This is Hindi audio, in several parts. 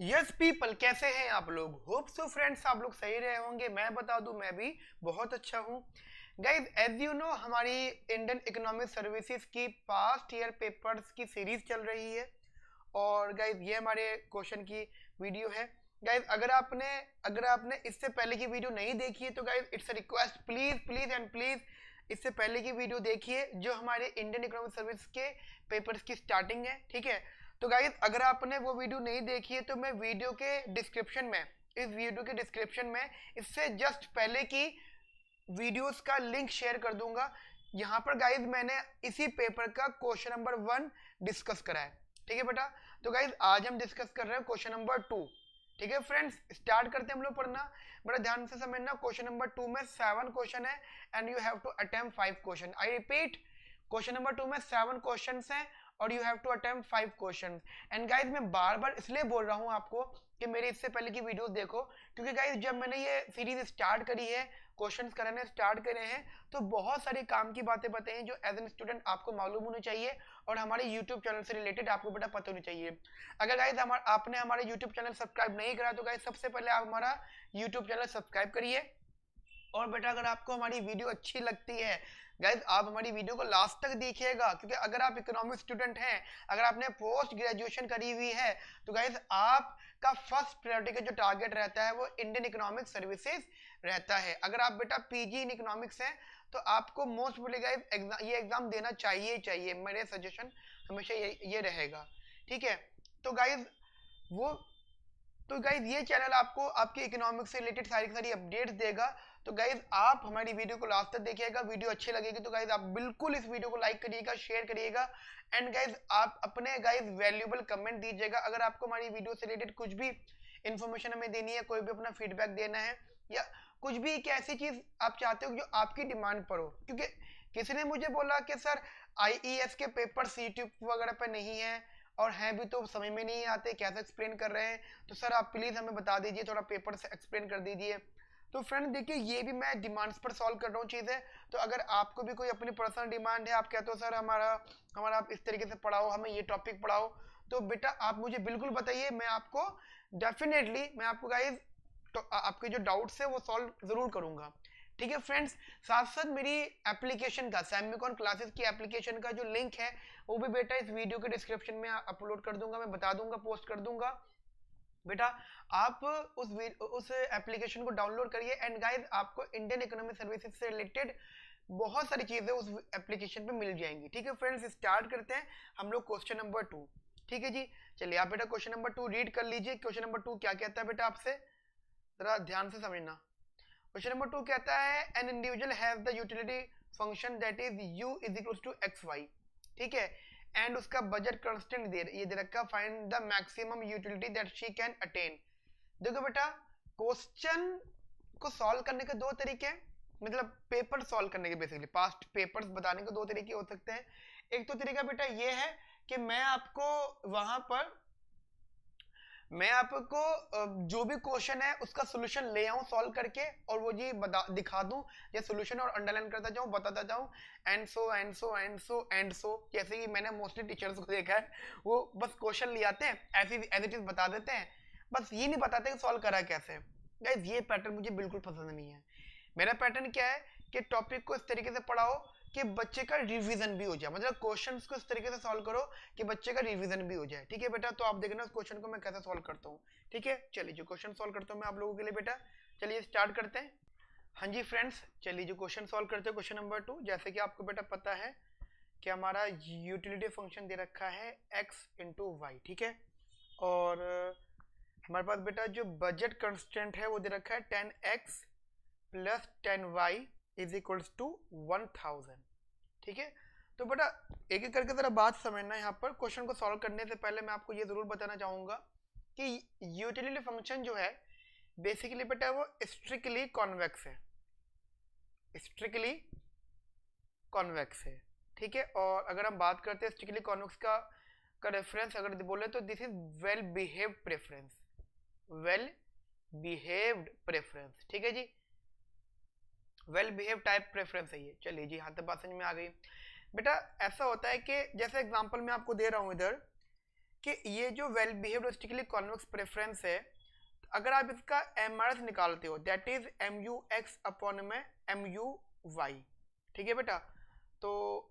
यस पीपल, कैसे हैं आप लोग? होप सो फ्रेंड्स, आप लोग सही रहे होंगे। मैं बता दूं, मैं भी बहुत अच्छा हूं। गाइज, एज यू नो, हमारी इंडियन इकोनॉमिक सर्विसेज की पास्ट ईयर पेपर्स की सीरीज चल रही है। और गाइज, ये हमारे क्वेश्चन की वीडियो है। गाइज, अगर आपने इससे पहले की वीडियो नहीं देखी है तो guys it's a request, please please and please इससे पहले की वीडियो देखिए, जो हमारे इंडियन इकोनॉमिक सर्विस के पेपर्स की स्टार्टिंग है। ठीक है, तो गाइज अगर आपने वो वीडियो नहीं देखी है तो मैं इस वीडियो के डिस्क्रिप्शन में इससे जस्ट पहले की वीडियोस का लिंक शेयर कर दूंगा। यहाँ पर गाइज मैंने इसी पेपर का क्वेश्चन नंबर 1 डिस्कस करा है। ठीक है बेटा, तो गाइज आज हम डिस्कस कर रहे हैं क्वेश्चन नंबर 2। ठीक है फ्रेंड्स, स्टार्ट करते हैं हम लोग पढ़ना। बड़ा ध्यान से समझना, क्वेश्चन नंबर 2 में 7 क्वेश्चन है and you have to attempt 5 question. I repeat, question number 2 में 7 क्वेश्चन हैं और you have to attempt 5 question. And guys मैं बार बार इसलिए बोल रहा हूँ आपको कि मेरे इससे पहले की वीडियो देखो, क्योंकि गाइज जब मैंने ये सीरीज स्टार्ट करी है, क्वेश्चंस कराने स्टार्ट करे हैं, तो बहुत सारे काम की बातें बताई हैं जो एज एन स्टूडेंट आपको मालूम होनी चाहिए और हमारे यूट्यूब चैनल से रिलेटेड आपको बेटा पता होनी चाहिए। अगर गाइज आपने हमारे यूट्यूब चैनल सब्सक्राइब नहीं करा तो गाइज सबसे पहले आप हमारा यूट्यूब चैनल सब्सक्राइब करिए। और बेटा अगर आपको हमारी वीडियो अच्छी लगती है गाइज, आप हमारी वीडियो को लास्ट तक देखिएगा, क्योंकि अगर आप इकोनॉमिक स्टूडेंट हैं, अगर आपने पोस्ट ग्रेजुएशन करी हुई है, तो गाइज आपका फर्स्ट प्रायोरिटी का जो टारगेट रहता है वो इंडियन इकोनॉमिक सर्विसेज रहता है। अगर आप बेटा पीजी इन इकोनॉमिक्स हैं तो आपको मोस्ट प्रोबेबली गाइज ये एग्जाम देना चाहिए। मेरे सजेशन हमेशा ये रहेगा। ठीक है, तो गाइज वो तो गाइज ये चैनल आपको आपके इकोनॉमिक्स से रिलेटेड सारी सारी अपडेट्स देगा। तो गाइज आप हमारी वीडियो को लास्ट तक देखिएगा। वीडियो अच्छी लगेगी तो गाइज आप बिल्कुल इस वीडियो को लाइक करिएगा, शेयर करिएगा एंड गाइज आप अपने गाइज वैल्यूएबल कमेंट दीजिएगा। अगर आपको हमारी वीडियो से रिलेटेड कुछ भी इंफॉर्मेशन हमें देनी है, कोई भी अपना फीडबैक देना है, या कुछ भी एक ऐसी चीज आप चाहते हो जो आपकी डिमांड पर हो, क्योंकि किसी ने मुझे बोला कि सर आईईएस के पेपर यूट्यूब वगैरह पे नहीं है और हैं भी तो समझ में नहीं आते, कैसे एक्सप्लेन कर रहे हैं, तो सर आप प्लीज हमें बता दीजिए, थोड़ा पेपर से एक्सप्लेन कर दीजिए। तो फ्रेंड देखिए, ये भी मैं डिमांड्स पर सॉल्व कर रहा हूँ चीज़ें। तो अगर आपको भी कोई अपनी पर्सनल डिमांड है, आप कहते हो सर हमारा हमारा आप इस तरीके से पढ़ाओ, हमें ये टॉपिक पढ़ाओ, तो बेटा आप मुझे बिल्कुल बताइए, मैं आपको डेफिनेटली मैं आपको गाइज तो आपके जो डाउट्स है वो सॉल्व जरूर करूंगा। ठीक है फ्रेंड्स, साथ साथ मेरी एप्लीकेशन का सेमिकॉन क्लासेस की एप्लीकेशन का जो लिंक है वो भी बेटा इस वीडियो के डिस्क्रिप्शन में अपलोड कर दूंगा, मैं बता दूंगा, पोस्ट कर दूंगा। बेटा आप उस एप्लीकेशन को डाउनलोड करिए एंड गाइस आपको इंडियन इकोनॉमिक सर्विसेज से रिलेटेड बहुत सारी चीजें उस एप्लीकेशन पे मिल जाएंगी। ठीक है फ्रेंड्स, स्टार्ट करते हैं हम लोग क्वेश्चन नंबर 2। ठीक है जी, चलिए आप बेटा क्वेश्चन नंबर 2 रीड कर लीजिए। क्वेश्चन नंबर 2 क्या कहता है बेटा, आपसे जरा ध्यान से समझना। क्वेश्चन नंबर 2 कहता है an individual has the utility function that is u is equal to x y. ठीक है, एंड उसका बजट कांस्टेंट ये दे रखा, find the maximum utility that she can attain. देखो बेटा, क्वेश्चन को सॉल्व करने के दो तरीके हैं, मतलब पेपर सॉल्व करने के, बेसिकली पास्ट पेपर्स बताने के दो तरीके हो सकते हैं। एक तो तरीका बेटा ये है कि मैं आपको जो भी क्वेश्चन है उसका सोल्यूशन ले आऊं सॉल्व करके, और वो जी दिखा दूं, ये सोल्यूशन और अंडरलाइन करता जाऊं, बताता जाऊं, and so and so and so and so. जैसे कि मैंने मोस्टली टीचर्स को देखा है, वो बस क्वेश्चन ले आते हैं, ऐसे एज इट इज बता देते हैं, बस ये नहीं बताते कि सॉल्व करा कैसे। गाइस ये पैटर्न मुझे बिल्कुल पसंद नहीं है। मेरा पैटर्न क्या है कि टॉपिक को इस तरीके से पढ़ाओ कि बच्चे का रिवीजन भी हो जाए, मतलब क्वेश्चंस को इस तरीके से सॉल्व करो कि बच्चे का रिवीजन भी हो जाए। ठीक है बेटा, तो आप देखना उस क्वेश्चन को मैं कैसे सॉल्व करता हूँ। ठीक है, चलिए जो क्वेश्चन सॉल्व करता हूँ मैं आप लोगों के लिए बेटा, चलिए स्टार्ट करते हैं। हाँ जी फ्रेंड्स, चलिए जो क्वेश्चन सॉल्व करते हैं क्वेश्चन नंबर 2। जैसे कि आपको बेटा पता है कि हमारा यूटिलिटी फंक्शन दे रखा है x इंटू वाई। ठीक है, और हमारे पास बेटा जो बजट कंस्टेंट है वो दे रखा है 10x plus 10y is equals to 1000। ठीक है, तो बेटा एक एक करके जरा बात समझना। यहाँ पर क्वेश्चन को सॉल्व करने से पहले मैं आपको ये जरूर बताना चाहूंगा कि यूटिलिटी फंक्शन जो है बेसिकली बेटा वो स्ट्रिक्टली कॉन्वेक्स है, स्ट्रिक्टली कॉन्वेक्स है। ठीक है, और अगर हम बात करते हैं स्ट्रिक्टली कॉन्वेक्स का रेफरेंस अगर बोले तो this is well behaved preference, well behaved preference. ठीक है जी, वेल बिहेव टाइप प्रेफरेंस है ये। चलिए जी, हाँ तो बात समझ में आ गई। बेटा ऐसा होता है कि जैसे एग्जांपल मैं आपको दे रहा हूँ इधर कि ये जो वेल बिहेव्ड स्टिकली कॉन्वेक्स प्रेफरेंस है, अगर आप इसका MRS निकालते हो दैट इज MUX अपॉन में MUY, ठीक है बेटा। तो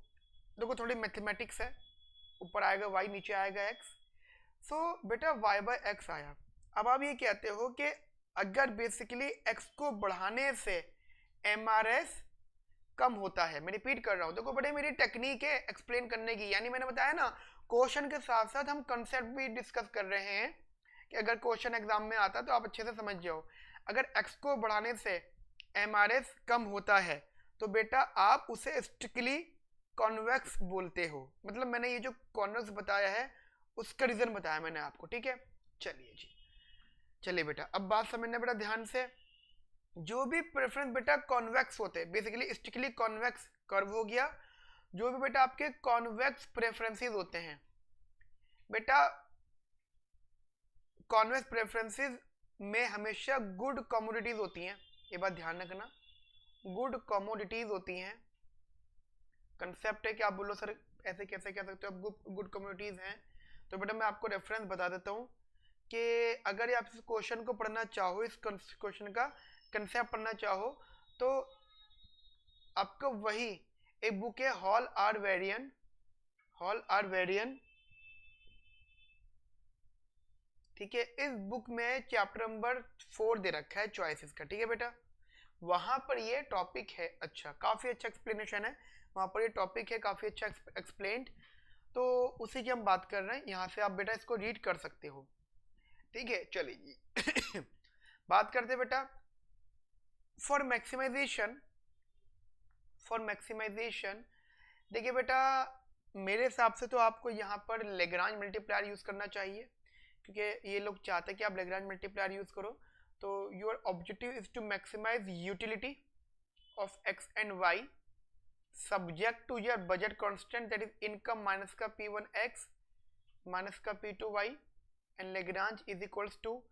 देखो थोड़ी मैथमेटिक्स है, ऊपर आएगा y नीचे आएगा x, सो बेटा y बाय x आया। अब आप ये कहते हो कि अगर बेसिकली x को बढ़ाने से MRS कम होता है, मैं रिपीट कर रहा हूँ, देखो बड़े मेरी टेक्निक है एक्सप्लेन करने की, यानी मैंने बताया ना क्वेश्चन के साथ साथ हम कंसेप्ट भी डिस्कस कर रहे हैं कि अगर क्वेश्चन एग्जाम में आता तो आप अच्छे से समझ जाओ। अगर x को बढ़ाने से MRS कम होता है तो बेटा आप उसे स्ट्रिक्टली कॉन्वेक्स बोलते हो, मतलब मैंने ये जो कॉन्वेक्स बताया है उसका रीजन बताया मैंने आपको, ठीक है। चलिए जी, चलिए बेटा अब बात समझना बेटा ध्यान से। जो भी प्रेफरेंस बेटा कॉन्वेक्स होते हैं, बेसिकली स्ट्रिक्टली कॉन्वेक्स कर्व हो गया, जो भी बेटा आपके कॉन्वेक्स प्रेफरेंसेस होते हैं बेटा, कॉन्वेक्स प्रेफरेंसेस में हमेशा गुड कमोडिटीज होती हैं, ये बात ध्यान रखना, गुड कमोडिटीज होती हैं। कंसेप्ट है कि आप बोलो सर ऐसे कैसे कह सकते हो आप गुड कमोडिटीज हैं, तो बेटा मैं आपको रेफरेंस बता देता हूँ कि अगर आप इस क्वेश्चन को पढ़ना चाहो, इस क्वेश्चन का कंसेप्ट पढ़ना चाहो, तो आपको वही एक बुक है हॉल आर वेरियन, ठीक है। इस बुक में चैप्टर नंबर 4 दे रखा है चॉइसेस का, ठीक है बेटा, वहां पर ये टॉपिक है। अच्छा, काफी अच्छा एक्सप्लेनेशन है वहां पर, ये टॉपिक है काफी अच्छा एक्सप्लेन्ड, तो उसी की हम बात कर रहे हैं, यहाँ से आप बेटा इसको रीड कर सकते हो, ठीक है। चलिए जी बात करते बेटा फॉर मैक्सिमाइजेशन, देखिए बेटा मेरे हिसाब से तो आपको यहाँ पर लेग्रांज मल्टीप्लायर यूज करना चाहिए, क्योंकि ये लोग चाहते हैं कि आप लेग्रांज मल्टीप्लायर यूज करो। तो your objective is to maximise utility of x and y subject to your budget constant that is income minus का P1x माइनस का P2y and Lagrange is equals to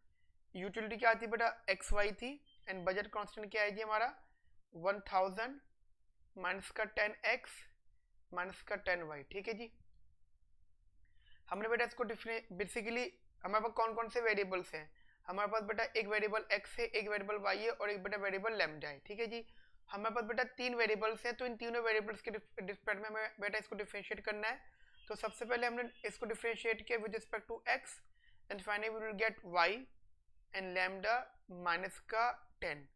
utility क्या थी बेटा xy थी, एंड बजट कांस्टेंट क्या है जी हमारा 1000 माइनस का 10x माइनस का 10y, ठीक है जी। हमने बेटा इसको बेसिकली हमारे पास कौन कौन से वेरिएबल्स हैं, हमारे पास बेटा एक वेरिएबल x है, एक वेरिएबल y है और एक बेटा वेरिएबल लैम्डा है, ठीक है जी। हमारे पास बेटा 3 वेरिएबल्स हैं, तो इन तीनों वेरिएबल्स के रिस्पेक्ट में हमें बेटा इसको डिफरेंशिएट करना है। तो सबसे पहले हमने इसको डिफरेंशिएट किया with respect to x, and finally we will get y and lambda minus का 10,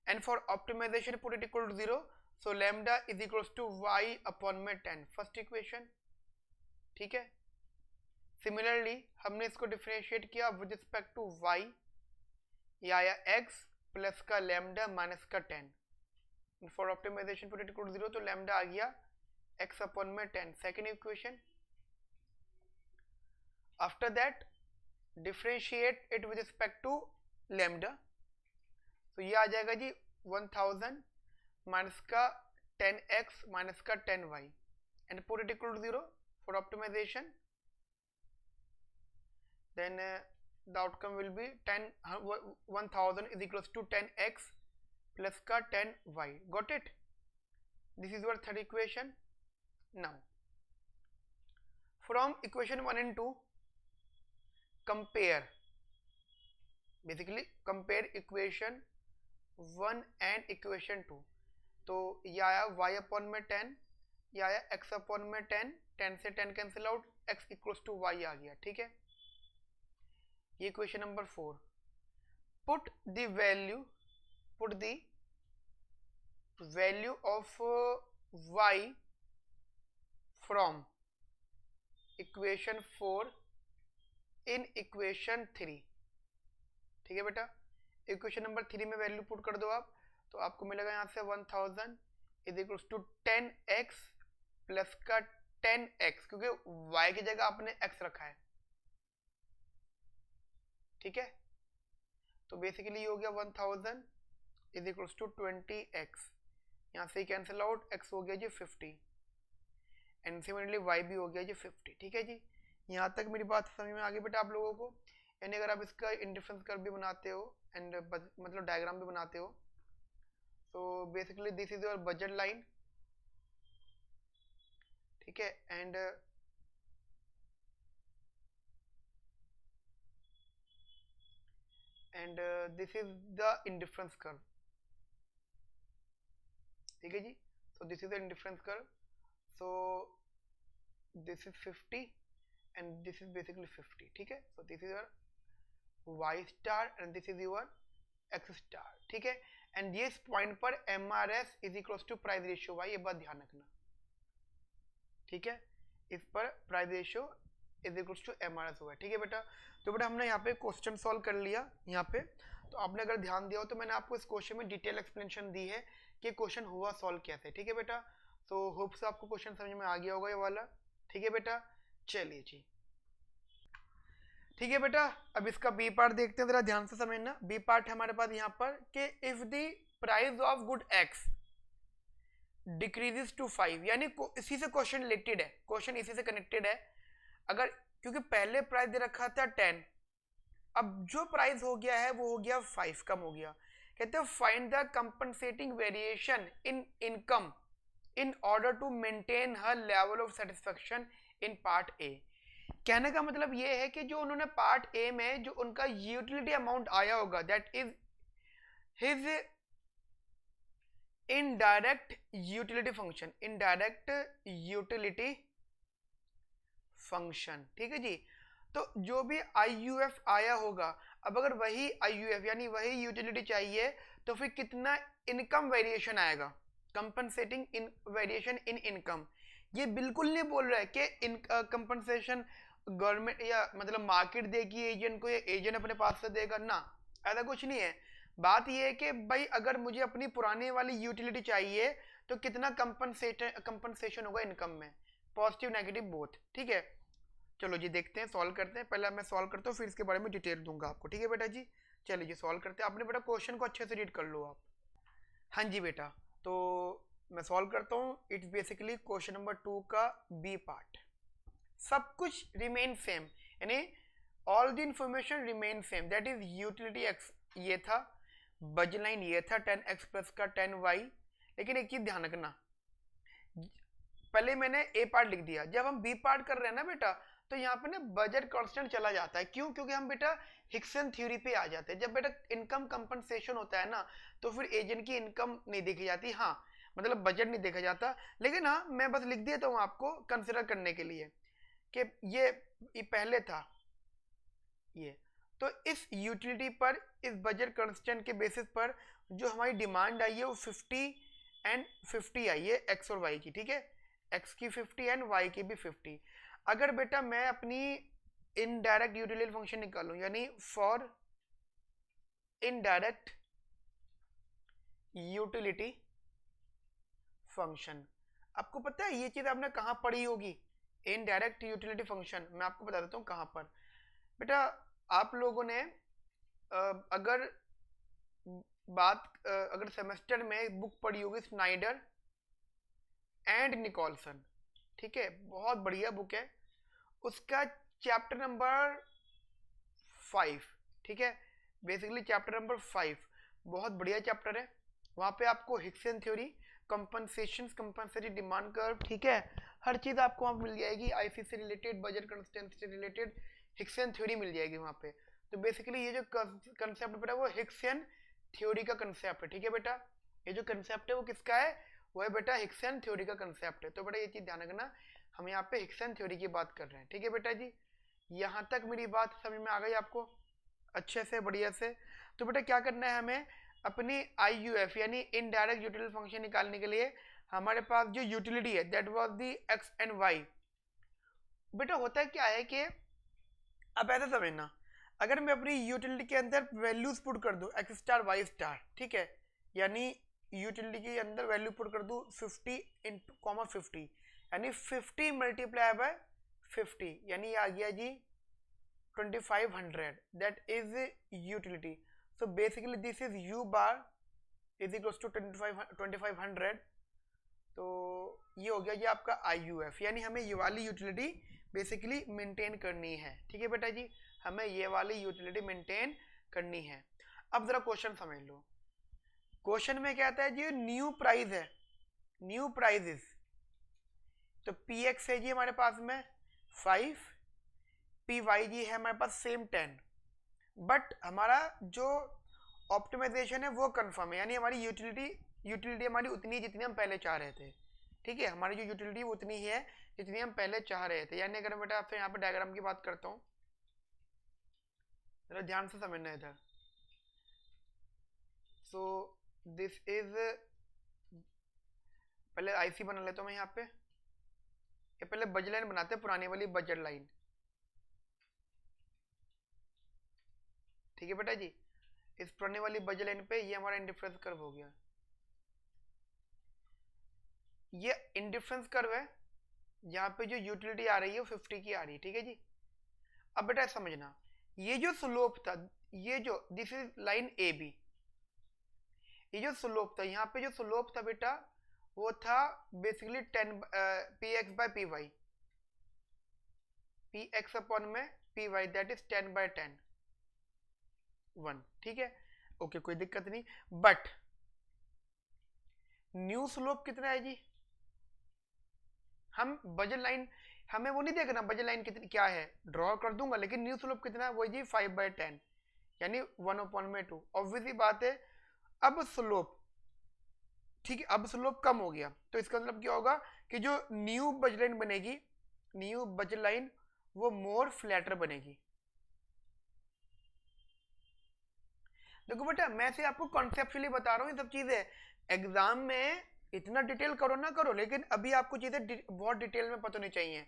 and for optimisation put it equal to 0, so lambda is equals to y upon में 10, फर्स्ट इक्वेशन, ठीक है। सिमिलरली हमने इसको डिफरेंशिएट किया विद रिस्पेक्ट टू y, या आया x प्लस का लैम्डा माइनस का 10, for optimisation put it equal to 0, तो लैम्डा आ गया x अपॉन में 10, second equation. After that differentiate it with respect to lambda, तो ये आ जाएगा जी 1000 माइनस का 10x माइनस का 10y, and put it equal to 0 for optimisation, then the outcome will be 1000 is equals to 10x plus ka 10y, got it? This is your third equation. Now from equation 1 and 2 compare, basically compare equation 1 and equation 2, तो ये आया y अपॉन में 10, ये आया x अपॉन में 10, 10 से 10 cancel out, x equals to y आ गया, ठीक है। ये question number 4, put the value of y from equation 4 in equation 3, ठीक है बेटा। इक्वेशन नंबर 3 में वैल्यू पुट कर दो आप, तो आपको मिलेगा यहाँ से 1000 is equals to 10x plus का 10x, क्योंकि y की जगह आपने x रखा है, ठीक है। तो बेसिकली हो गया 1000 इज इक्वल्स टू 20x, यहाँ से कैंसिल आउट, x हो गया जी 50, एंड सिमिलरली y भी हो गया जी 50, ठीक है जी। यहाँ तक मेरी बात समझ में आ गई बेटा आप लोगों को, यानी अगर आप इसका इंडिफरेंस कर्व भी बनाते हो एंड मतलब डायग्राम भी बनाते हो, तो basically this is your budget line, ठीक है, and and this is the indifference curve, ठीक है जी। So this is the indifference curve, so this is 50 and this is basically 50, ठीक है। So this is your y star and this is your x star, ठीक है। एंड ये इस पॉइंट पर MRS is equal to price ratio y, ये बात ध्यान रखना, ठीक है। इस पर price ratio is equal to MRS हुआ है, ठीक है बेटा। तो बेटा हमने यहाँ पे क्वेश्चन सॉल्व कर लिया यहाँ पे। तो आपने अगर ध्यान दिया हो तो मैंने आपको इस क्वेश्चन में डिटेल एक्सप्लेनेशन दी है कि क्वेश्चन हुआ सॉल्व कैसे, ठीक है बेटा। तो होप से आपको क्वेश्चन समझ में आ गया होगा ये वाला, ठीक है बेटा। चलिए जी, ठीक है बेटा। अब इसका बी पार्ट देखते हैं, जरा ध्यान से समझना। बी पार्ट हमारे पास यहाँ पर कि if the price of good X decreases to 5, यानी इसी से क्वेश्चन रिलेटेड है, क्वेश्चन इसी से कनेक्टेड है। अगर क्योंकि पहले प्राइस दे रखा था 10, अब जो प्राइस हो गया है वो हो गया 5, कम हो गया। कहते हैं find the compensating variation in income in order to maintain her level of satisfaction in part A. कहने का मतलब ये है कि जो उन्होंने पार्ट ए में जो उनका यूटिलिटी अमाउंट आया होगा, that is his indirect utility function, indirect utility function, ठीक है जी। तो जो भी IUF आया होगा, अब अगर वही IUF यानी वही यूटिलिटी चाहिए तो फिर कितना इनकम वेरिएशन आएगा, compensating in variation in income. ये बिल्कुल नहीं बोल रहा है कि इन कंपनसेशन गवर्नमेंट या मतलब मार्केट देगी एजेंट को या एजेंट अपने पास से देगा ना, ऐसा कुछ नहीं है। बात ये है कि भाई अगर मुझे अपनी पुरानी वाली यूटिलिटी चाहिए तो कितना कंपनसेशन होगा इनकम में, पॉजिटिव नेगेटिव बोथ, ठीक है। चलो जी देखते हैं, सॉल्व करते हैं। पहले मैं सॉल्व करता हूँ फिर इसके बारे में डिटेल दूंगा आपको, ठीक है बेटा जी। चलिए जी सॉल्व करते हैं। आपने बेटा क्वेश्चन को अच्छे से रीड कर लो आप। हाँ जी बेटा, तो मैं सॉल्व करता हूँ। इट्स बेसिकली क्वेश्चन नंबर 2 का बी पार्ट। सब कुछ रिमेन सेम, यानी all the information remain same, that is utility X ये था, बजट लाइन ये था 10x प्लस का 10y। लेकिन एक चीज ध्यान रखना, पहले मैंने ए पार्ट लिख दिया, जब हम बी पार्ट कर रहे हैं ना बेटा तो यहाँ पे ना बजट कांस्टेंट चला जाता है। क्यों? क्योंकि हम बेटा हिक्सन थ्योरी पे आ जाते हैं। जब बेटा इनकम कंपनसेशन होता है ना तो फिर एजेंट की इनकम नहीं देखी जाती, हाँ मतलब बजट नहीं देखा जाता। लेकिन हाँ मैं बस लिख देता हूँ आपको कंसिडर करने के लिए कि ये पहले था ये। तो इस यूटिलिटी पर इस बजट कांस्टेंट के बेसिस पर जो हमारी डिमांड आई है वो 50 एंड 50 आई है एक्स और वाई की, ठीक है। एक्स की 50 एंड वाई की भी 50। अगर बेटा मैं अपनी इनडायरेक्ट यूटिलिटी फंक्शन निकालूं, यानी फॉर इनडायरेक्ट यूटिलिटी फंक्शन, आपको पता है ये चीज आपने कहां पढ़ी होगी? इनडायरेक्ट यूटिलिटी फंक्शन मैं आपको बता देता हूं कहां पर। बेटा आप लोगों ने अगर अगर सेमेस्टर में बुक पढ़ी होगी स्नाइडर एंड निकोलसन, ठीक है, बहुत बढ़िया बुक है। उसका चैप्टर नंबर 5, ठीक है, बेसिकली चैप्टर नंबर 5 बहुत बढ़िया चैप्टर है। वहाँ पे आपको Hickson theory, compensation, compensatory demand curve, ठीक है, हर चीज़ आपको वहाँ मिल जाएगी। आईसी से रिलेटेड, बजट कंस्टेंट से रिलेटेड हिक्सन थ्योरी मिल जाएगी वहाँ पे। तो बेसिकली ये जो कंसेप्ट बेटा वो हिक्सन थ्योरी का कंसेप्ट है, ठीक है बेटा। ये जो कंसेप्ट है वो किसका है? वो है बेटा हिक्सन थ्योरी का कंसेप्ट है। तो बेटा ये चीज़ ध्यान रखना, हम यहाँ पे हिक्सन थ्योरी की बात कर रहे हैं, ठीक है बेटा जी। यहाँ तक मेरी बात समझ में आ गई आपको अच्छे से, बढ़िया से? तो बेटा क्या करना है हमें, अपनी IUF यानी इनडायरेक्ट यूटिलिटी फंक्शन निकालने के लिए हमारे पास जो यूटिलिटी है that was the X and Y. बेटा होता है क्या है कि अब ऐसा समझना, अगर मैं अपनी यूटिलिटी के अंदर वैल्यूज पुट कर दूं एक्स स्टार वाई स्टार, ठीक है, यानी यूटिलिटी के अंदर वैल्यू पुट कर दूं 50 इंटू कॉमा 50, यानी 50 मल्टीप्लाई बाय 50, यानी आ गया जी 2500, that is utility. So basically this is u bar is equal to 2500। तो ये हो गया जी आपका IUF, यानी हमें ये वाली यूटिलिटी बेसिकली मेंटेन करनी है, ठीक है बेटा जी, हमें ये वाली यूटिलिटी मेंटेन करनी है। अब जरा क्वेश्चन समझ लो। क्वेश्चन में क्या आता है जी, न्यू प्राइस है, न्यू प्राइजेस। तो PX है जी हमारे पास में 5, PY जी है हमारे पास सेम 10। बट हमारा जो ऑप्टिमाइजेशन है वो कंफर्म है, यानी हमारी यूटिलिटी हमारी उतनी है जितनी हम पहले चाह रहे थे। ठीक है, हमारी जो यूटिलिटी वो उतनी ही है जितनी हम पहले चाह रहे थे। यानी अगर बेटा आपसे यहाँ पे डायग्राम की बात करता हूँ, जरा ध्यान से समझना इधर। सो दिस इज, पहले आईसी बना लेता हूँ मैं यहाँ पे। ये पहले बजट लाइन बनाते हैं, पुरानी वाली बजट लाइन। ठीक है बेटा जी, इस पुरानी वाली बजट लाइन पे ये हमारा इंडिफरेंस कर्व हो गया। ये इंडिफरेंस कर्व है, यहाँ पे जो यूटिलिटी आ रही है वो 50 की आ रही है। ठीक है जी, अब बेटा समझना, ये जो स्लोप था, ये जो this is line A B, ये जो स्लोप था, यहाँ पे जो स्लोप था बेटा वो था basically 10 P X by P Y, P X upon में पी वाई, दैट इज 10/10 1। ठीक है, ओके, कोई दिक्कत नहीं। बट न्यू स्लोप कितना है जी, हम बजट लाइन, हमें वो नहीं देखना बजट लाइन कितनी क्या है, ड्रॉ कर दूंगा, लेकिन न्यू स्लोप कितना है, वो जी 5/10, यानी 1/2। ऑब्वियसली बात है, अब स्लोप, ठीक है, अब स्लोप कम हो गया, तो इसका मतलब क्या होगा कि जो न्यू बजट लाइन बनेगी, न्यू बजट लाइन वो मोर फ्लैटर बनेगी। देखो बेटा, मैं से आपको कॉन्सेप्चुअली बता रहा हूँ ये सब चीजें, एग्जाम में इतना डिटेल करो ना करो, लेकिन अभी आपको चीजें बहुत डिटेल में पता नहीं चाहिए।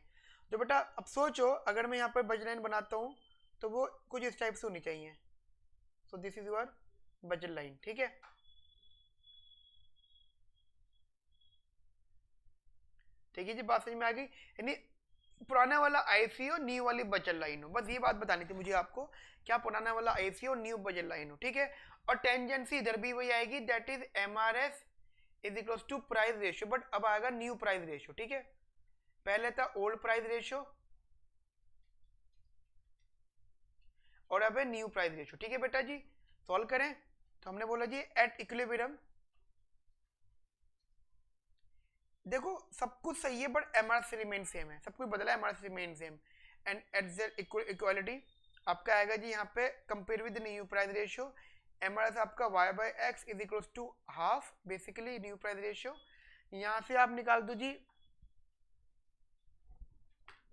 तो बेटा अब सोचो, अगर मैं यहाँ पर बजट लाइन बनाता हूँ तो वो कुछ इस टाइप से होनी चाहिए। सो this is your budget line. ठीक है, ठीक है जी, बात समझ में आ गई। यानी पुराना वाला आईसी हो, न्यू वाली बजट लाइन हो, बस ये बात बतानी थी मुझे आपको, क्या पुराना वाला आईसी हो, न्यू बजट लाइन हो। ठीक है, और टेंजेंसी इधर भी वही आएगी, that is MRS is equals to price ratio, but अब आएगा न्यू प्राइस रेशियो। ठीक है, पहले था ओल्ड प्राइस रेशियो और अब है न्यू प्राइस रेशियो। ठीक है बेटा जी, सॉल्व करें तो हमने बोला जी एट इक्विलिब्रियम, देखो सब कुछ सही है बट एमआरएस रिमेन सेम है, सब कुछ बदला है, MRS remain same. And at the equality आपका आएगा जी यहाँ पे compare with new price ratio, MRS आपका y/x is equals to half, basically new price ratio. यहाँ से आप निकाल दो जी,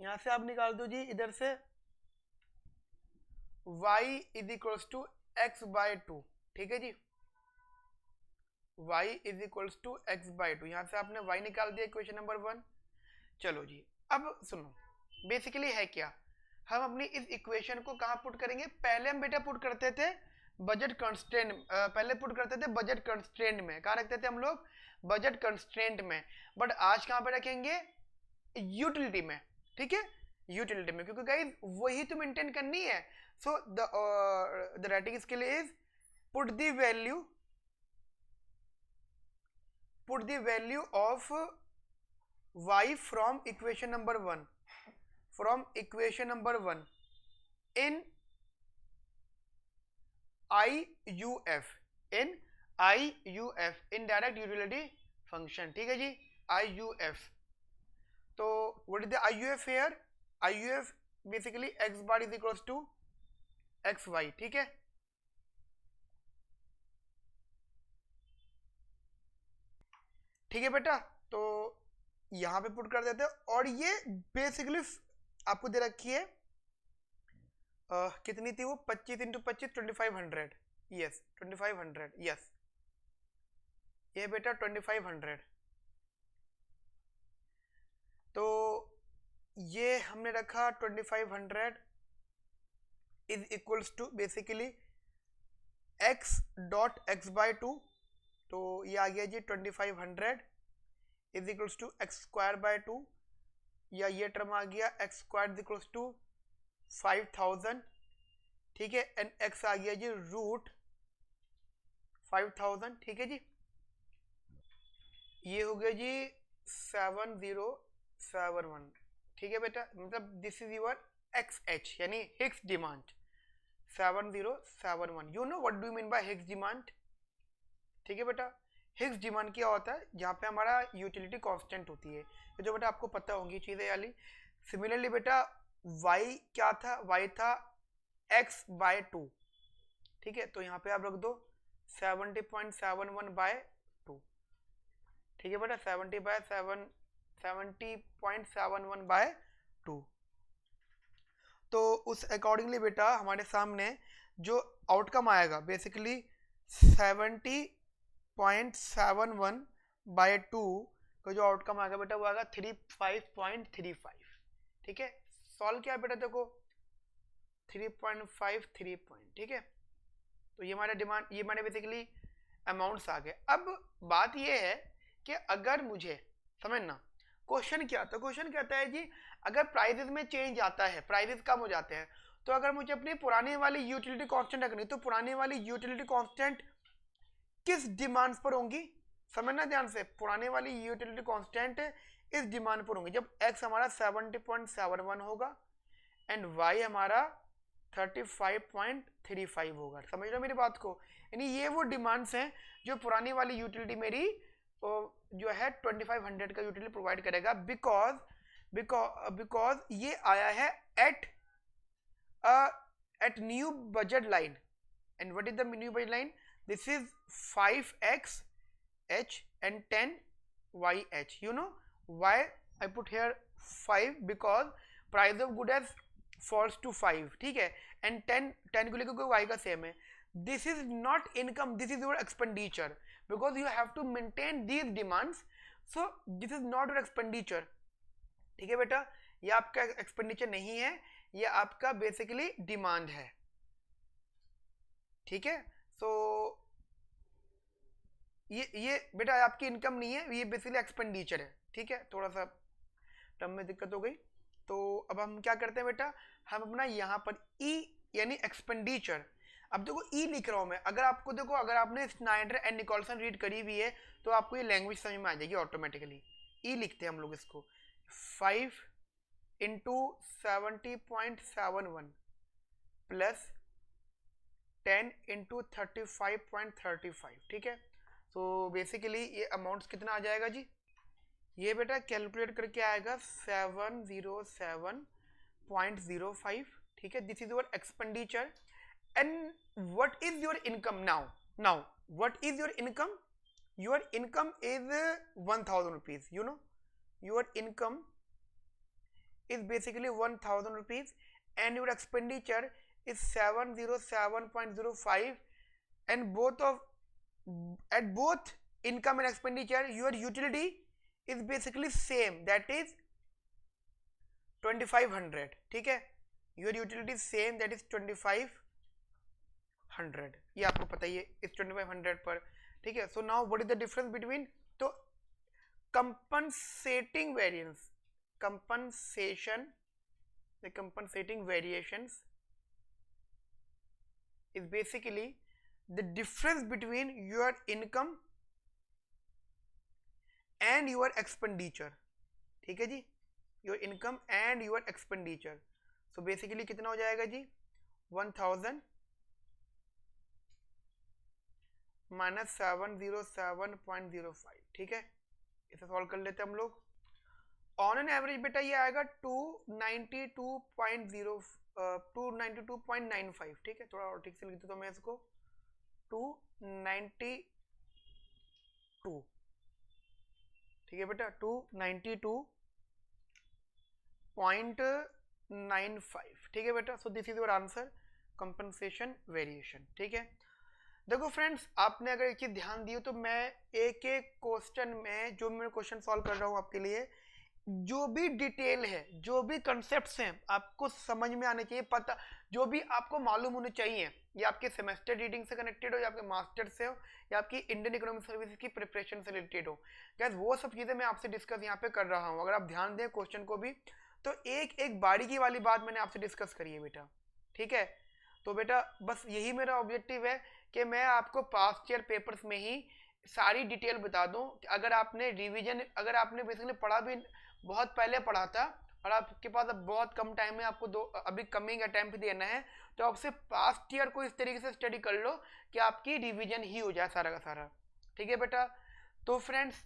यहाँ से आप निकाल दो जी इधर से y is equals to x/2। ठीक है जी, y is equals to x/2, यहाँ से आपने y निकाल दिया इक्वेशन नंबर 1। चलो जी, अब सुनो, बेसिकली है क्या, हम अपनी इस इक्वेशन को कहाँ पुट करेंगे, पहले हम बेटा पुट करते थे बजट कंस्ट्रेंट, पहले पुट करते थे बजट कंस्ट्रेंट में, कहाँ रखते थे हम लोग, बजट कंस्ट्रेंट में, बट आज कहाँ पे रखेंगे, यूटिलिटी में। ठीक है, यूटिलिटी में, क्योंकि गाइस वही तो मेंटेन करनी है। So the writing skill is put the value, put the value of y from equation number 1, from equation number 1 in IUF, in IUF, indirect utility function। ठीक है जी, IUF, तो what is the IUF here, IUF basically x bar is equals to xy। ठीक है, ठीक है बेटा, तो यहाँ पे पुट कर देते हैं, और ये बेसिकली आपको दे रखी है कितनी थी वो, 25 इंटू 25 2500, यस 2500, यस ये बेटा 2500। तो ये हमने रखा 2500 is equals to basically x.x/2, तो ये आ गया जी 2500 इज इक्वल्स टू x²/2, या ये टर्म आ गया x² इज इक्वल्स टू 5000। ठीक है, एंड x आ गया जी √5000। ठीक है जी, ये हो गया जी 7071। ठीक है बेटा, मतलब दिस इज योर XH यानी Higgs demand 7071। You know what do mean by Higgs demand. ठीक है बेटा, हिग्स डिमांड क्या होता है, जहाँ पे हमारा यूटिलिटी कांस्टेंट होती है, ये जो बेटा आपको पता होंगी चीज़ें वाली। सिमिलरली बेटा y क्या था, y था x बाय 2, ठीक है। तो यहाँ पे आप रख दो 70.71/2, ठीक है बेटा, 70.71/2। तो उस अकॉर्डिंगली बेटा हमारे सामने जो आउटकम आएगा बेसिकली 70.71/2 का जो आउटकम आएगा बेटा वो आएगा 35.35, ठीक है। सॉल्व किया बेटा, देखो 3.53 पॉइंट, ठीक है। तो ये हमारा डिमांड, ये हमारे बेसिकली अमाउंट्स आ गए। अब बात ये है कि अगर मुझे समझना क्वेश्चन क्या था, क्वेश्चन कहता है जी अगर प्राइसेस में चेंज आता है, प्राइसेस कम हो जाते हैं, तो अगर मुझे अपनी पुरानी वाली यूटिलिटी कांस्टेंट रखनी, तो पुरानी वाली यूटिलिटी कांस्टेंट किस डिमांड्स पर होंगी, समझना ध्यान से। पुरानी वाली यूटिलिटी कांस्टेंट इस डिमांड पर होंगी जब x हमारा 70.71 होगा एंड y हमारा 35.35 होगा। समझ रहे हो मेरी बात को? यानी ये वो डिमांड्स हैं जो पुरानी वाली यूटिलिटी मेरी जो है 2500 का यूटिलिटी प्रोवाइड करेगा, बिकॉज ये आया है at new budget line. And what is the new budget line? This is 5x h and 10y h. You know why I put here 5? Because price of good has falls to 5, ठीक है, and 10 को लेकर कोई y का सेम है। This is not income, this is your expenditure, because you have to maintain these demands, so this is not your expenditure, ठीक है बेटा। ये आपका एक्सपेंडिचर नहीं है, ये आपका बेसिकली डिमांड है, ठीक है। सो ये बेटा आपकी इनकम नहीं है, ये बेसिकली एक्सपेंडिचर है, ठीक है। थोड़ा सा टर्म में दिक्कत हो गई, तो अब हम क्या करते हैं बेटा, हम अपना यहाँ पर ई यानी एक्सपेंडिचर, अब देखो ई लिख रहा हूँ मैं। अगर आपको देखो, अगर आपने स्नाइडर एंड निकोलसन रीड करी हुई है तो आपको ये लैंग्वेज समझ में आ जाएगी ऑटोमेटिकली। ई लिखते हैं हम लोग इसको 5 इंटू 70.71 प्लस 10 इंटू 35.35, ठीक है। तो बेसिकली ये अमाउंट्स कितना आ जाएगा जी, ये बेटा कैलकुलेट करके आएगा 707.05, ठीक है। This is your expenditure and what is your income now what is your income? Your income is 1000 rupees, you know, your income is basically 1000 rupees and your expenditure is 707.05, and at both income and expenditure your utility is basically same, that is 2500, ठीक है। your utility is same, that is 2500, ये आपको पता ही है इस 2500 पर, ठीक है। so now what is the difference between, तो compensating variance, the compensating variations is basically the difference between your income and your expenditure, ठीक है जी, your income and your expenditure। so basically कितना हो जाएगा जी, 1000 minus 707.05, ठीक है। इसे सॉल्व कर लेते हैं हम लोग। ऑन एन एवरेज बेटा ये आएगा 292.95, ठीक है। थोड़ा और ठीक से लिख देता हूँ मैं इसको 292, ठीक है बेटा, 292.95, ठीक है बेटा। सो this is your answer, compensation variation, ठीक है। देखो फ्रेंड्स, आपने अगर एक चीज ध्यान दी हो तो मैं एक एक क्वेश्चन में जो मैं क्वेश्चन सॉल्व कर रहा हूँ आपके लिए, जो भी डिटेल है, जो भी कंसेप्ट्स हैं आपको समझ में आने चाहिए, पता जो भी आपको मालूम होने चाहिए, ये आपके सेमेस्टर रीडिंग से कनेक्टेड हो या आपके मास्टर से हो या आपकी इंडियन इकोनॉमिक सर्विसेज की प्रिपरेशन से रिलेटेड हो, गाइस वो सब चीज़ें मैं आपसे डिस्कस यहाँ पे कर रहा हूँ। अगर आप ध्यान दें क्वेश्चन को भी, तो एक एक बारीकी वाली बात मैंने आपसे डिस्कस करी है बेटा, ठीक है। तो बेटा बस यही मेरा ऑब्जेक्टिव है कि मैं आपको पास्ट ईयर पेपर्स में ही सारी डिटेल बता दूं। अगर आपने रिवीजन, अगर आपने बेसिकली पढ़ा भी बहुत पहले पढ़ा था और आपके पास अब बहुत कम टाइम है, आपको अभी कमिंग अटेम्प्ट देना है, तो आपसे पास्ट ईयर को इस तरीके से स्टडी कर लो कि आपकी रिवीजन ही हो जाए सारा का सारा, ठीक है बेटा। तो फ्रेंड्स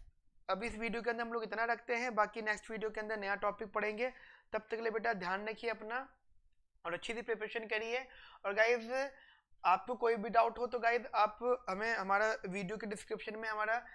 अभी इस वीडियो के अंदर हम लोग इतना रखते हैं, बाकी नेक्स्ट वीडियो के अंदर नया टॉपिक पढ़ेंगे। तब तक के लिए बेटा ध्यान रखिए अपना। और अच्छी सी प्रिपरेशन करिए। और गाइज आपको कोई भी डाउट हो तो गाइज आप हमें, हमारा वीडियो के डिस्क्रिप्शन में हमारा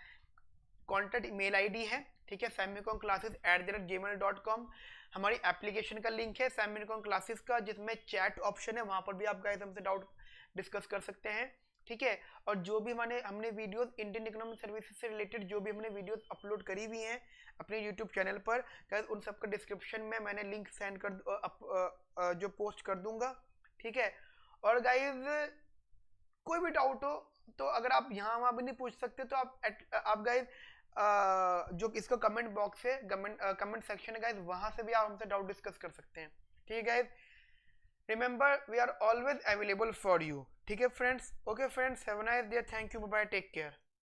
कॉन्टैक्ट ईमेल आईडी है, ठीक है, samicomclasses@gmail.com। हमारी एप्लीकेशन का लिंक है सैमिकॉम क्लासेस का, जिसमें चैट ऑप्शन है, वहां पर भी आप गाइस हमसे डाउट डिस्कस कर सकते हैं, ठीक है। और जो भी हमने वीडियोस इंडियन इकोनॉमिक सर्विसेज से रिलेटेड जो भी हमने वीडियोस अपलोड करी हुई हैं अपने यूट्यूब चैनल पर गाइस, उन सबका डिस्क्रिप्शन में मैंने लिंक सेंड कर जो पोस्ट कर दूंगा, ठीक है। और गाइस कोई भी डाउट हो तो अगर आप यहाँ वहाँ भी नहीं पूछ सकते तो आप गाइस जो इसका कमेंट बॉक्स है, कमेंट सेक्शन है गाइस, वहां से भी आप हमसे डाउट डिस्कस कर सकते हैं, ठीक है guys. Remember we are always available for you, ठीक है friends. Okay friends, have a nice day, thank you, bye bye, take care.